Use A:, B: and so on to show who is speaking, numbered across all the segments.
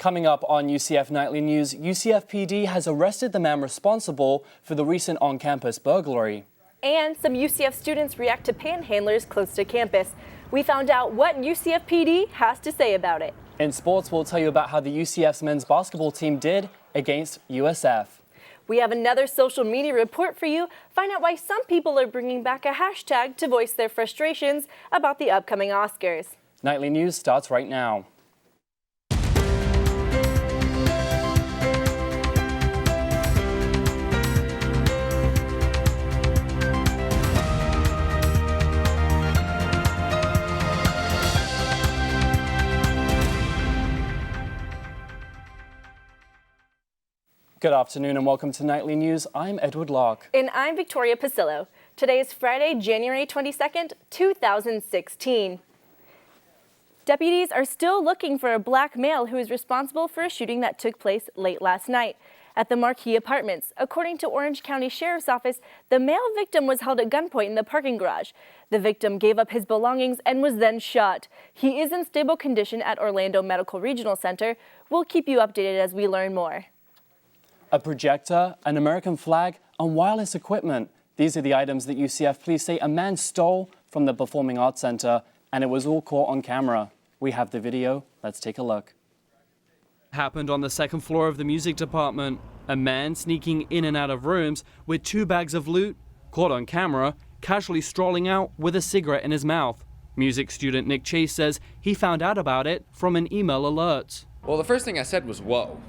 A: Coming up on UCF Nightly News, UCF PD has arrested the man responsible for the recent on-campus burglary.
B: And some UCF students react to panhandlers close to campus. We found out what UCF PD has to say about it.
A: In sports, we'll tell you about how the UCF's men's basketball team did against USF.
B: We have another social media report for you. Find out why some people are bringing back a hashtag to voice their frustrations about the upcoming Oscars.
A: Nightly News starts right now. Good afternoon and welcome to Nightly News. I'm Edward Locke.
B: And I'm Victoria Pasillo. Today is Friday, January 22nd, 2016. Deputies are still looking for a black male who is responsible for a shooting that took place late last night at the Marquee Apartments. According to Orange County Sheriff's Office, the male victim was held at gunpoint in the parking garage. The victim gave up his belongings and was then shot. He is in stable condition at Orlando Medical Regional Center. We'll keep you updated as we learn more.
A: A projector, an American flag, and wireless equipment. These are the items that UCF police say a man stole from the Performing Arts Center, and it was all caught on camera. We have the video. Let's take a look.
C: Happened on the second floor of the music department. A man sneaking in and out of rooms with 2 bags of loot, caught on camera, casually strolling out with a cigarette in his mouth. Music student Nick Chase says he found out about it from an email alert.
D: Well, the first thing I said was, whoa.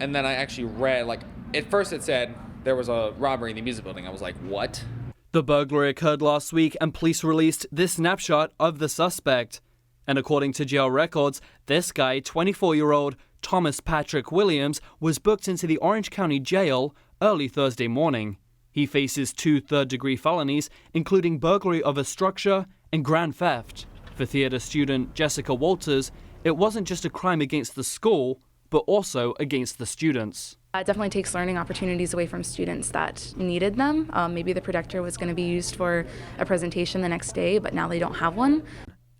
D: And then I actually read, at first it said there was a robbery in the music building. I was like, what?
C: The burglary occurred last week and police released this snapshot of the suspect. And according to jail records, this guy, 24-year-old Thomas Patrick Williams, was booked into the Orange County Jail early Thursday morning. He faces 2 third-degree felonies, including burglary of a structure and grand theft. For theater student Jessica Walters, it wasn't just a crime against the school, but also against the students.
E: It definitely takes learning opportunities away from students that needed them. Maybe the projector was going to be used for a presentation the next day, but now they don't have one.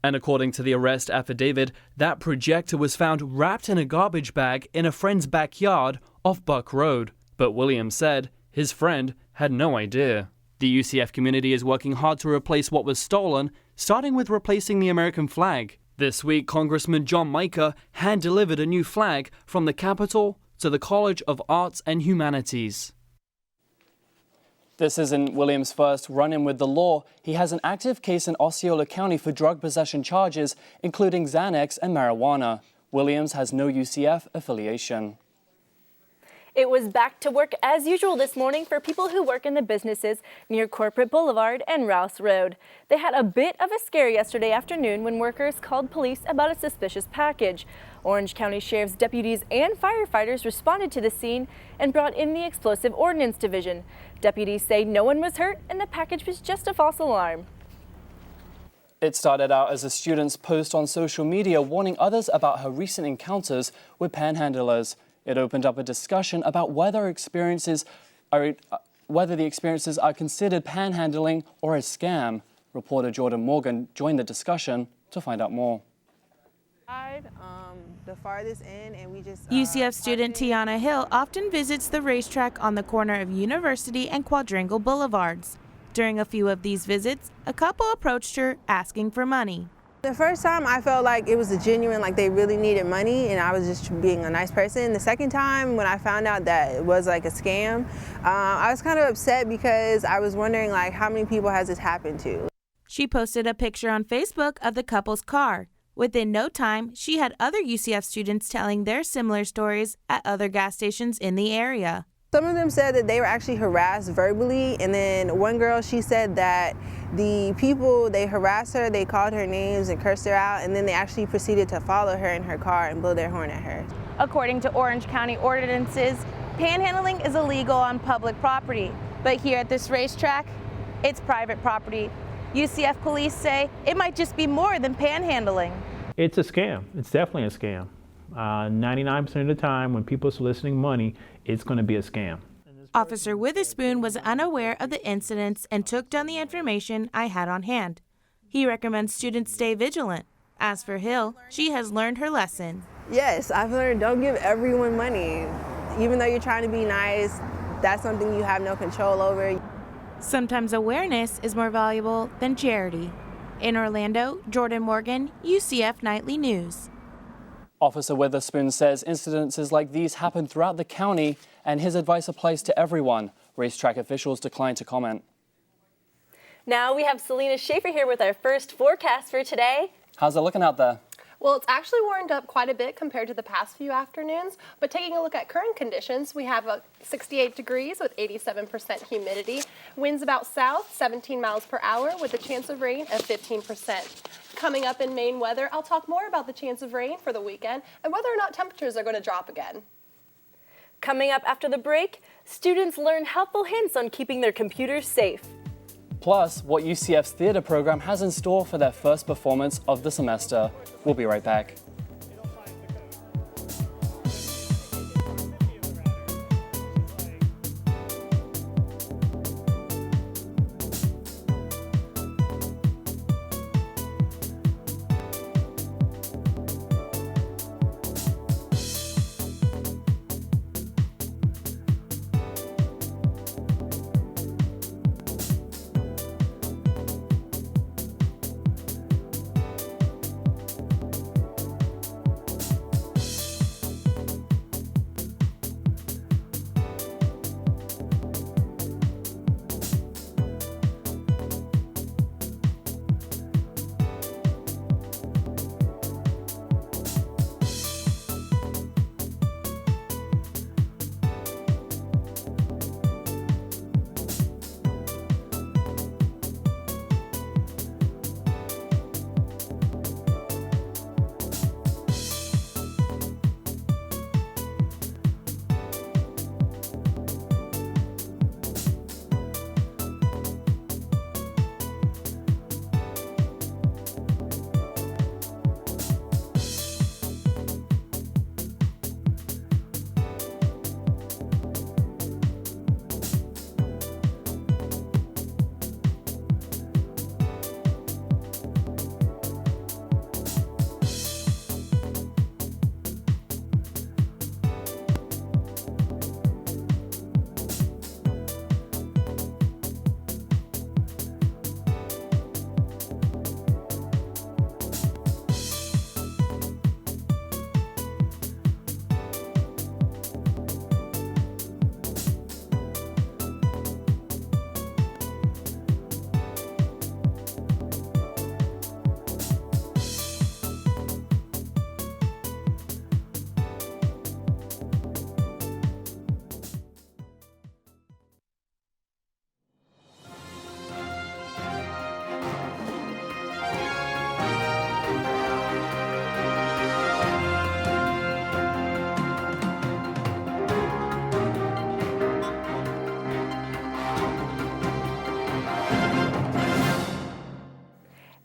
C: And according to the arrest affidavit, that projector was found wrapped in a garbage bag in a friend's backyard off Buck Road. But Williams said his friend had no idea. The UCF community is working hard to replace what was stolen, starting with replacing the American flag. This week, Congressman John Micah hand-delivered a new flag from the Capitol to the College of Arts and Humanities.
A: This isn't Williams' first run-in with the law. He has an active case in Osceola County for drug possession charges, including Xanax and marijuana. Williams has no UCF affiliation.
B: It was back to work as usual this morning for people who work in the businesses near Corporate Boulevard and Rouse Road. They had a bit of a scare yesterday afternoon when workers called police about a suspicious package. Orange County Sheriff's deputies and firefighters responded to the scene and brought in the Explosive Ordnance Division. Deputies say no one was hurt and the package was just a false alarm.
A: It started out as a student's post on social media warning others about her recent encounters with panhandlers. It opened up a discussion about whether the experiences are considered panhandling or a scam. Reporter Jordan Morgan joined the discussion to find out more.
F: The farthest end, and we just
G: UCF student Tiana Hill often visits the racetrack on the corner of University and Quadrangle Boulevards. During a few of these visits, a couple approached her asking for money.
F: The first time I felt like it was a genuine, like they really needed money, and I was just being a nice person. The second time when I found out that it was like a scam, I was kind of upset because I was wondering like how many people has this happened to.
G: She posted a picture on Facebook of the couple's car. Within no time, she had other UCF students telling their similar stories at other gas stations in the area.
F: Some of them said that they were actually harassed verbally, and then one girl, she said that the people, they harassed her, they called her names and cursed her out, and then they actually proceeded to follow her in her car and blow their horn at her.
H: According to Orange County ordinances, panhandling is illegal on public property, but here at this racetrack, it's private property. UCF police say it might just be more than panhandling.
I: It's a scam. It's definitely a scam. 99% of the time when people are soliciting money, it's going to be a scam.
G: Officer Witherspoon was unaware of the incidents and took down the information I had on hand. He recommends students stay vigilant. As for Hill, she has learned her lesson.
F: Yes, I've learned don't give everyone money. Even though you're trying to be nice, that's something you have no control over.
G: Sometimes awareness is more valuable than charity. In Orlando, Jordan Morgan, UCF Nightly News.
A: Officer Witherspoon says incidences like these happen throughout the county, and his advice applies to everyone. Racetrack officials declined to comment.
B: Now we have Selena Schaefer here with our first forecast for today.
A: How's it looking out there?
J: Well, it's actually warmed up quite a bit compared to the past few afternoons, but taking a look at current conditions, we have 68 degrees with 87% humidity, winds about south, 17 miles per hour with a chance of rain of 15%. Coming up in Maine weather, I'll talk more about the chance of rain for the weekend and whether or not temperatures are going to drop again.
B: Coming up after the break, students learn helpful hints on keeping their computers safe.
A: Plus, what UCF's theatre program has in store for their first performance of the semester. We'll be right back.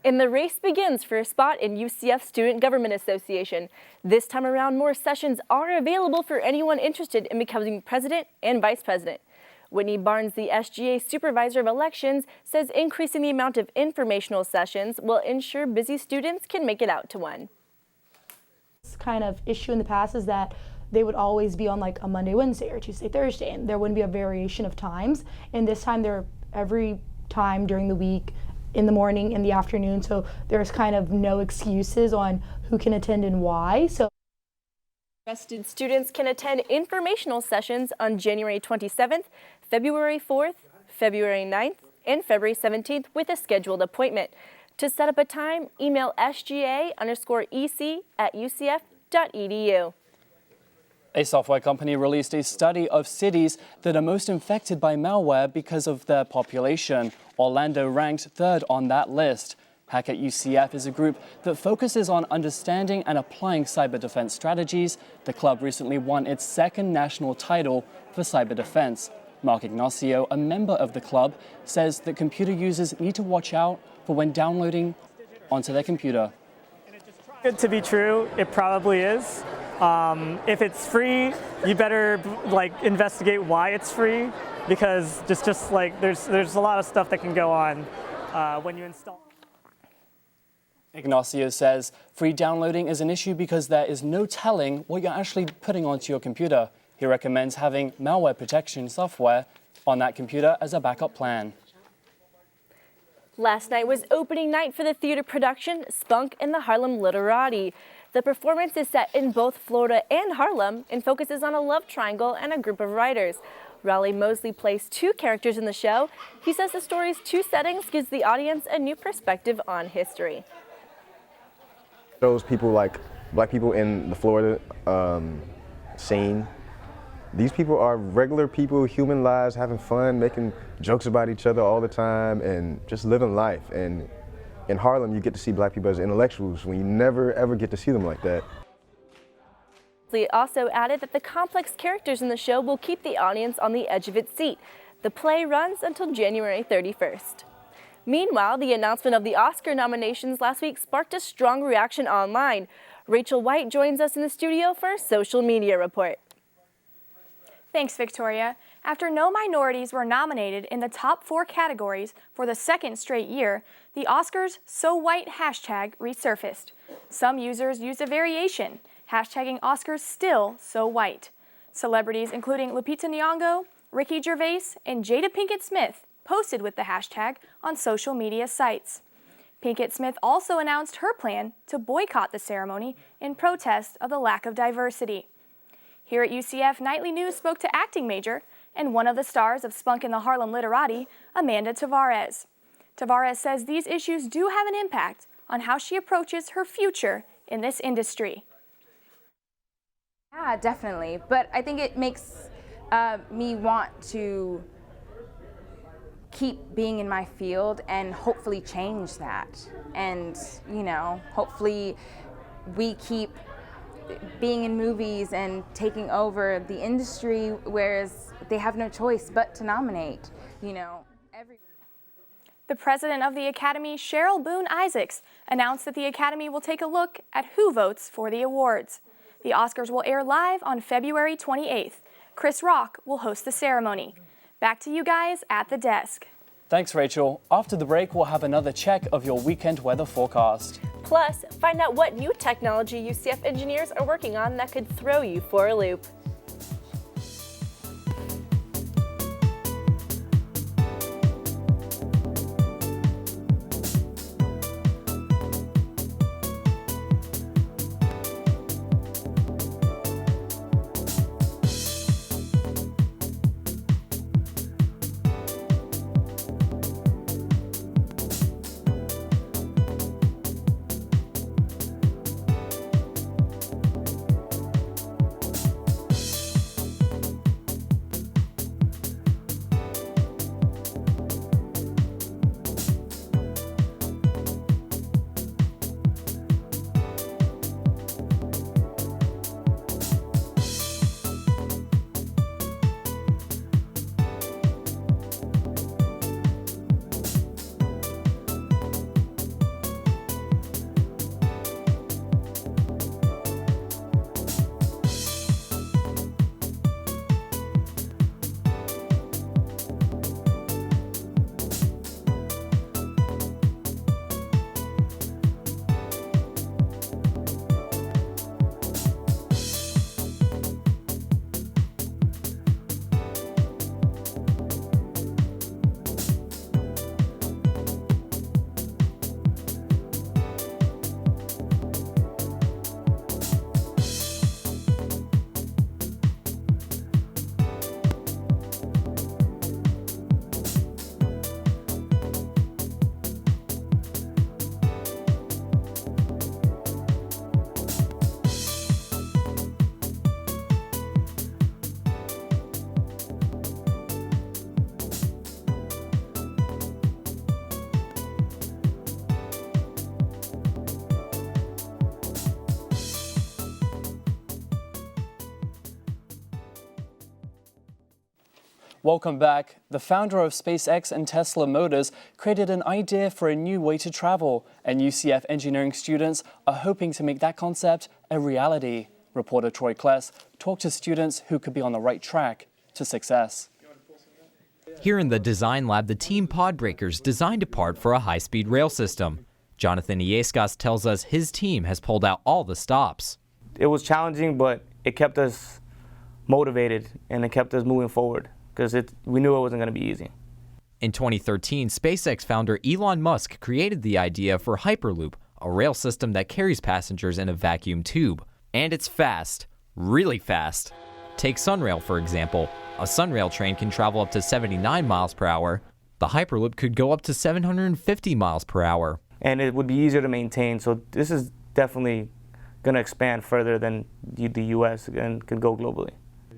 B: And the race begins for a spot in UCF Student Government Association. This time around, more sessions are available for anyone interested in becoming president and vice president. Whitney Barnes, the SGA Supervisor of Elections, says increasing the amount of informational sessions will ensure busy students can make it out to one.
K: This kind of issue in the past is that they would always be on like a Monday, Wednesday, or Tuesday, Thursday, and there wouldn't be a variation of times. And this time they're every time during the week, in the morning, in the afternoon, so there's kind of no excuses on who can attend and why. So
B: Interested students can attend informational sessions on January 27th, February 4th, February 9th, and February 17th with a scheduled appointment. To set up a time, email sga_ec@ucf.edu.
A: A software company released a study of cities that are most infected by malware because of their population. Orlando ranked third on that list. Hack at UCF is a group that focuses on understanding and applying cyber defense strategies. The club recently won its second national title for cyber defense. Mark Ignacio, a member of the club, says that computer users need to watch out for when downloading onto their computer.
L: Good to be true, it probably is. If it's free, you better investigate why it's free, because just like there's a lot of stuff that can go on when you install.
A: Ignacio says free downloading is an issue because there is no telling what you're actually putting onto your computer. He recommends having malware protection software on that computer as a backup plan.
B: Last night was opening night for the theater production Spunk and the Harlem Literati. The performance is set in both Florida and Harlem and focuses on a love triangle and a group of writers. Raleigh Mosley plays two characters in the show. He says the story's two settings gives the audience a new perspective on history.
M: Those people like black people in the Florida scene, these people are regular people, human lives, having fun, making jokes about each other all the time, and just living life. And in Harlem, you get to see black people as intellectuals when you never ever get to see them like that.
B: Lee also added that the complex characters in the show will keep the audience on the edge of its seat. The play runs until January 31st. Meanwhile, the announcement of the Oscar nominations last week sparked a strong reaction online. Rachel White joins us in the studio for a social media report.
N: Thanks, Victoria. After no minorities were nominated in the top 4 categories for the second straight year, the Oscars So White hashtag resurfaced. Some users used a variation, hashtagging Oscars Still So White. Celebrities including Lupita Nyong'o, Ricky Gervais, and Jada Pinkett Smith posted with the hashtag on social media sites. Pinkett Smith also announced her plan to boycott the ceremony in protest of the lack of diversity. Here at UCF, Nightly News spoke to acting major and one of the stars of Spunk and the Harlem Literati, Amanda Tavares. Tavares says these issues do have an impact on how she approaches her future in this industry.
O: Yeah, definitely. But I think it makes me want to keep being in my field and hopefully change that. And, you know, hopefully we keep being in movies and taking over the industry, whereas they have no choice but to nominate, you know.
N: The president of the Academy, Cheryl Boone Isaacs, announced that the Academy will take a look at who votes for the awards. The Oscars will air live on February 28th. Chris Rock will host the ceremony. Back to you guys at the desk.
A: Thanks, Rachel. After the break, we'll have another check of your weekend weather forecast.
B: Plus, find out what new technology UCF engineers are working on that could throw you for a loop.
A: Welcome back. The founder of SpaceX and Tesla Motors created an idea for a new way to travel, and UCF engineering students are hoping to make that concept a reality. Reporter Troy Kless talked to students who could be on the right track to success.
P: Here in the design lab, the team Podbreakers designed a part for a high-speed rail system. Jonathan Iescas tells us his team has pulled out all the stops.
Q: It was challenging, but it kept us motivated and it kept us moving forward because we knew it wasn't going to be easy.
P: In 2013, SpaceX founder Elon Musk created the idea for Hyperloop, a rail system that carries passengers in a vacuum tube. And it's fast, really fast. Take Sunrail, for example. A Sunrail train can travel up to 79 miles per hour. The Hyperloop could go up to 750 miles per hour.
Q: And it would be easier to maintain, so this is definitely going to expand further than the U.S. and can go globally.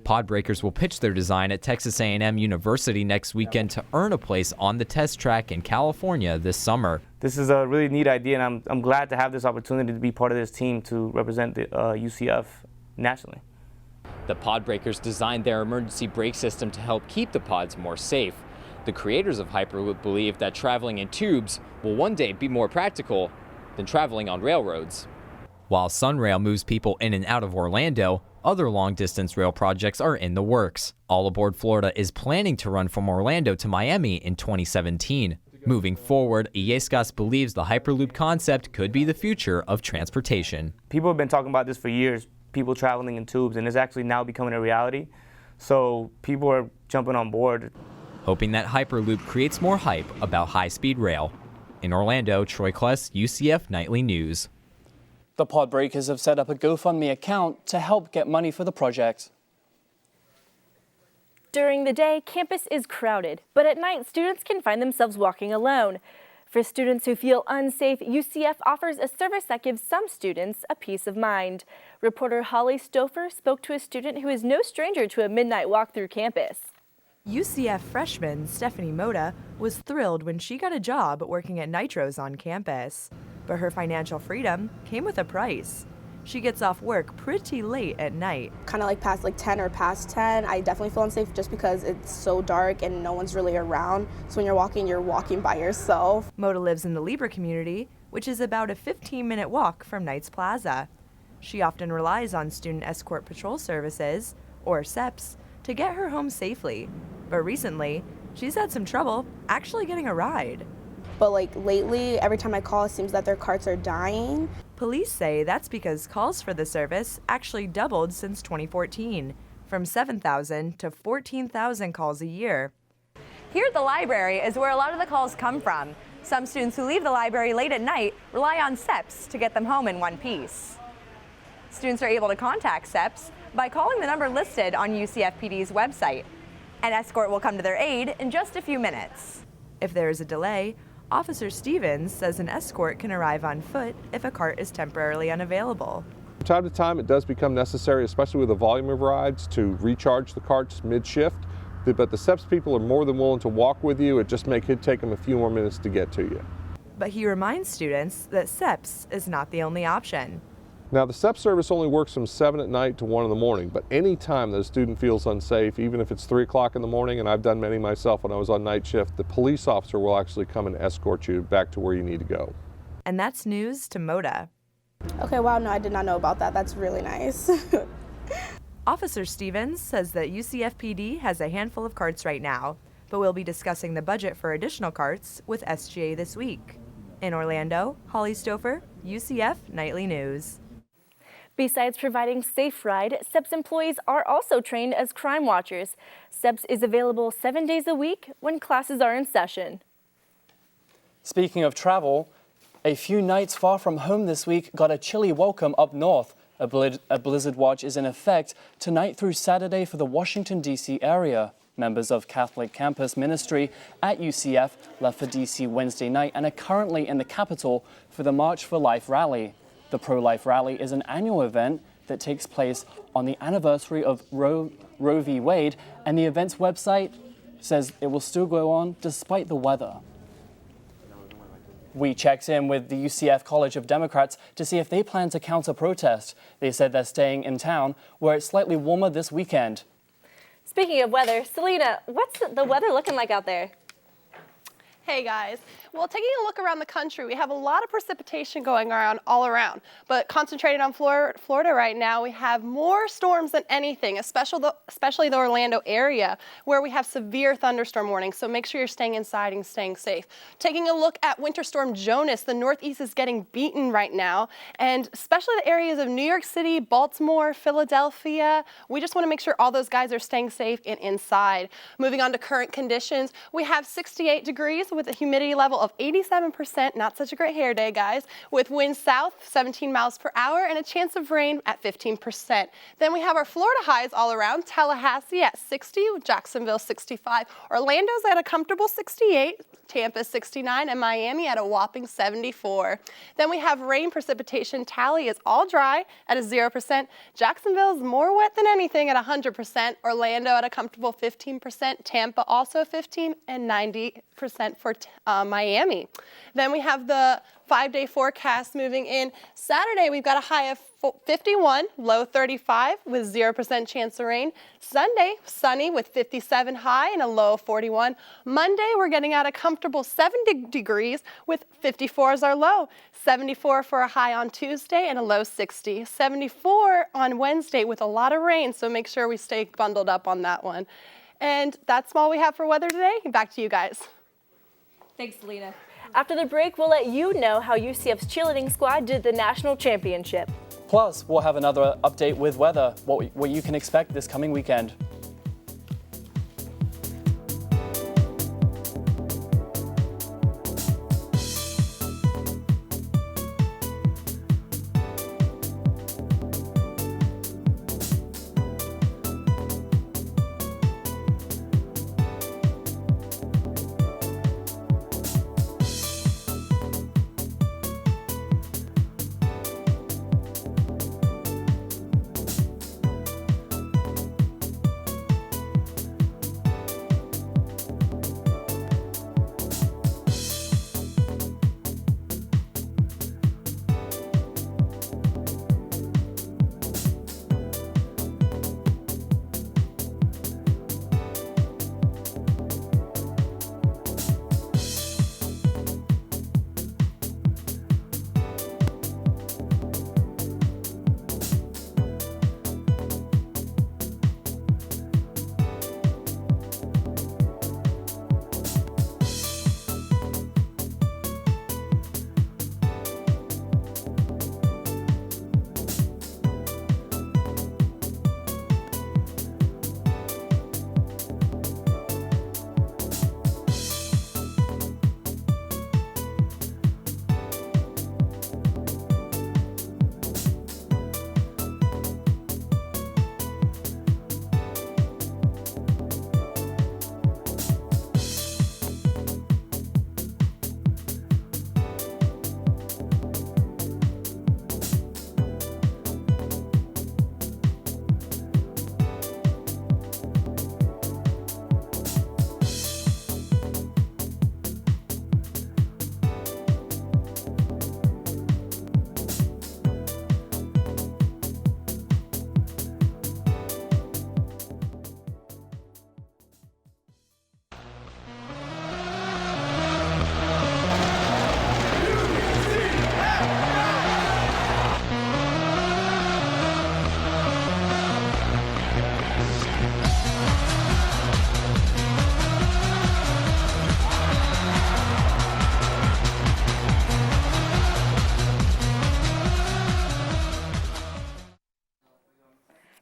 P: Podbreakers will pitch their design at Texas A&M University next weekend to earn a place on the test track in California this summer.
Q: This is a really neat idea, and I'm glad to have this opportunity to be part of this team to represent the UCF nationally.
P: The Podbreakers designed their emergency brake system to help keep the pods more safe. The creators of Hyperloop believe that traveling in tubes will one day be more practical than traveling on railroads. While Sunrail moves people in and out of Orlando, other long-distance rail projects are in the works. All Aboard Florida is planning to run from Orlando to Miami in 2017. Moving forward, Iescas believes the Hyperloop concept could be the future of transportation.
Q: People have been talking about this for years, people traveling in tubes, and it's actually now becoming a reality. So people are jumping on board.
P: Hoping that Hyperloop creates more hype about high-speed rail. In Orlando, Troy Kless, UCF Nightly News.
A: The Podbreakers have set up a GoFundMe account to help get money for the project.
B: During the day, campus is crowded, but at night, students can find themselves walking alone. For students who feel unsafe, UCF offers a service that gives some students a peace of mind. Reporter Holly Stouffer spoke to a student who is no stranger to a midnight walk through campus.
R: UCF freshman Stephanie Moda was thrilled when she got a job working at Nitro's on campus. But her financial freedom came with a price. She gets off work pretty late at night.
S: Kind of like past 10 or past 10, I definitely feel unsafe just because it's so dark and no one's really around. So when you're walking by yourself.
R: Moda lives in the Libra community, which is about a 15-minute walk from Knights Plaza. She often relies on Student Escort Patrol Services, or SEPS, to get her home safely. But recently, she's had some trouble actually getting a ride.
S: But lately, every time I call, it seems that their carts are dying.
R: Police say that's because calls for the service actually doubled since 2014, from 7,000 to 14,000 calls a year.
T: Here at the library is where a lot of the calls come from. Some students who leave the library late at night rely on SEPS to get them home in one piece. Students are able to contact SEPS by calling the number listed on UCFPD's website. An escort will come to their aid in just a few minutes.
R: If there is a delay, Officer Stevens says an escort can arrive on foot if a cart is temporarily unavailable.
U: From time to time, it does become necessary, especially with the volume of rides, to recharge the carts mid-shift. But the SEPS people are more than willing to walk with you. It just could take them a few more minutes to get to you.
R: But he reminds students that SEPS is not the only option.
U: Now, the SEPS service only works from 7 at night to 1 in the morning, but any time that a student feels unsafe, even if it's 3 o'clock in the morning, and I've done many myself when I was on night shift, the police officer will actually come and escort you back to where you need to go.
R: And that's news to Moda.
S: Okay, wow, no, I did not know about that. That's really nice.
R: Officer Stevens says that UCFPD has a handful of carts right now, but we'll be discussing the budget for additional carts with SGA this week. In Orlando, Holly Stouffer, UCF Nightly News.
B: Besides providing safe ride, SEPS employees are also trained as crime watchers. SEPS is available 7 days a week when classes are in session.
A: Speaking of travel, a few nights far from home this week got a chilly welcome up north. A blizzard watch is in effect tonight through Saturday for the Washington, D.C. area. Members of Catholic Campus Ministry at UCF left for D.C. Wednesday night and are currently in the Capitol for the March for Life rally. The Pro-Life Rally is an annual event that takes place on the anniversary of Roe v. Wade, and the event's website says it will still go on despite the weather. We checked in with the UCF College of Democrats to see if they plan to counter-protest. They said they're staying in town, where it's slightly warmer this weekend.
B: Speaking of weather, Selena, what's the weather looking like out there?
J: Hey guys. Well, taking a look around the country, we have a lot of precipitation going around all around, but concentrated on Florida right now, we have more storms than anything, especially the Orlando area, where we have severe thunderstorm warnings, so make sure you're staying inside and staying safe. Taking a look at Winter Storm Jonas, the Northeast is getting beaten right now, and especially the areas of New York City, Baltimore, Philadelphia, we just want to make sure all those guys are staying safe and inside. Moving on to current conditions, we have 68 degrees with a humidity level of 87%, not such a great hair day, guys, with winds south 17 miles per hour and a chance of rain at 15%. Then we have our Florida highs all around, Tallahassee at 60, Jacksonville 65, Orlando's at a comfortable 68, Tampa 69, and Miami at a whopping 74. Then we have rain precipitation tally is all dry at a 0%, Jacksonville is more wet than anything at 100%, Orlando at a comfortable 15%, Tampa also 15, and 90% for Miami. Then we have the 5-day forecast moving in. Saturday, we've got a high of 51, low 35 with 0% chance of rain. Sunday, sunny with 57 high and a low of 41. Monday, we're getting at a comfortable 70 degrees with 54 as our low. 74 for a high on Tuesday and a low 60. 74 on Wednesday with a lot of rain, so make sure we stay bundled up on that one. And that's all we have for weather today. Back to you guys.
B: Thanks, Lena. After the break, we'll let you know how UCF's cheerleading squad did the national championship.
A: Plus, we'll have another update with weather, what you can expect this coming weekend.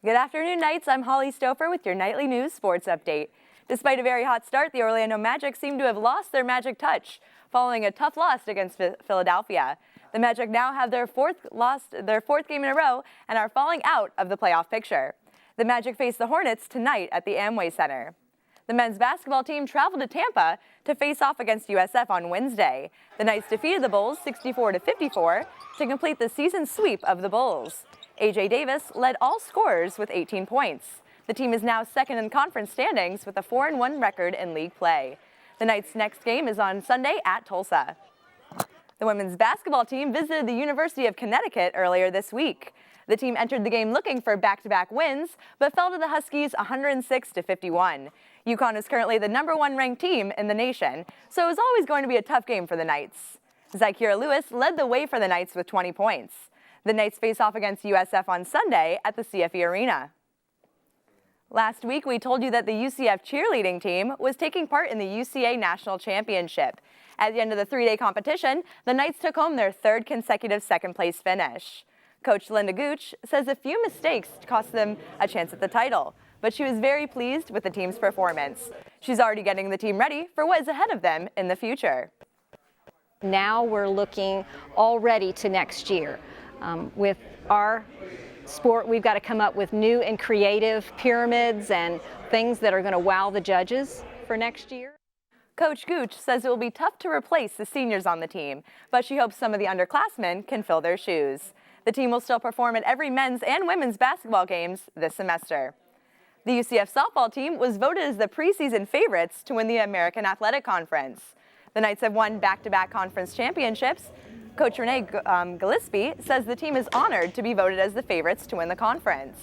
T: Good afternoon, Knights. I'm Holly Stouffer with your nightly news sports update. Despite a very hot start, the Orlando Magic seem to have lost their magic touch following a tough loss against Philadelphia. The Magic now have their fourth game in a row and are falling out of the playoff picture. The Magic face the Hornets tonight at the Amway Center. The men's basketball team traveled to Tampa to face off against USF on Wednesday. The Knights defeated the Bulls 64-54 to complete the season sweep of the Bulls. A.J. Davis led all scorers with 18 points. The team is now second in conference standings with a 4-1 record in league play. The Knights' next game is on Sunday at Tulsa. The women's basketball team visited the University of Connecticut earlier this week. The team entered the game looking for back-to-back wins, but fell to the Huskies 106-51. UConn is currently the #1 ranked team in the nation, so it was always going to be a tough game for the Knights. Zykira Lewis led the way for the Knights with 20 points. The Knights face off against USF on Sunday at the CFE Arena. Last week, we told you that the UCF cheerleading team was taking part in the UCA National Championship. At the end of the 3-day competition, the Knights took home their 3rd consecutive second-place finish. Coach Linda Gooch says a few mistakes cost them a chance at the title, but she was very pleased with the team's performance. She's already getting the team ready for what is ahead of them in the future.
D: Now we're looking already to next year. With our sport, we've got to come up with new and creative pyramids and things that are going to wow the judges for next year.
T: Coach Gooch says it will be tough to replace the seniors on the team, but she hopes some of the underclassmen can fill their shoes. The team will still perform at every men's and women's basketball games this semester. The UCF softball team was voted as the preseason favorites to win the American Athletic Conference. The Knights have won back-to-back conference championships. Coach Renee Gillespie says the team is honored to be voted as the favorites to win the conference.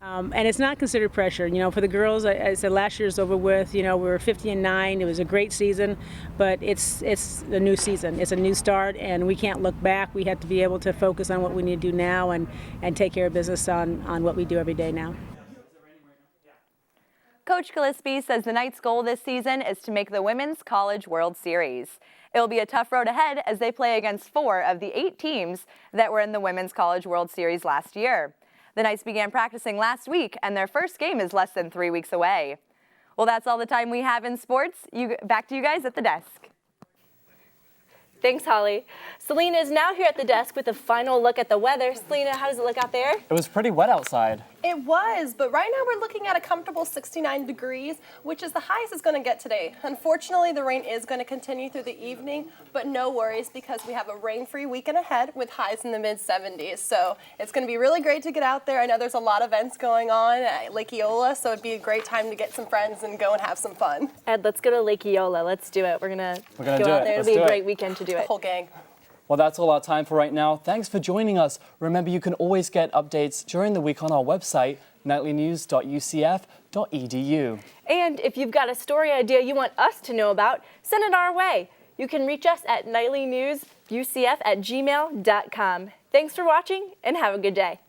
V: And it's not considered pressure. You know, for the girls, I said last year's over with. You know, we were 50-9. It was a great season, but it's a new season. It's a new start, and we can't look back. We have to be able to focus on what we need to do now and take care of business on what we do every day now.
T: Coach Gillespie says the Knights' goal this season is to make the Women's College World Series. It will be a tough road ahead as they play against 4 of the 8 teams that were in the Women's College World Series last year. The Knights began practicing last week, and their first game is less than 3 weeks away. Well, that's all the time we have in sports. Back to you guys at the desk.
B: Thanks, Holly. Selena is now here at the desk with a final look at the weather. Selena, how does it look out there?
A: It was pretty wet outside.
J: It was, but right now we're looking at a comfortable 69 degrees, which is the highest it's going to get today. Unfortunately, the rain is going to continue through the evening, but no worries because we have a rain-free weekend ahead with highs in the mid-70s. So it's going to be really great to get out there. I know there's a lot of events going on at Lake Eola, so it'd be a great time to get some friends and go and have some fun.
B: Ed, let's go to Lake Eola. Let's do it. We're gonna go out there. It'll be a great weekend to do it.
J: The whole gang.
A: Well, that's all our time for right now. Thanks for joining us. Remember, you can always get updates during the week on our website, nightlynews.ucf.edu.
B: And if you've got a story idea you want us to know about, send it our way. You can reach us at nightlynewsucf@gmail.com. Thanks for watching and have a good day.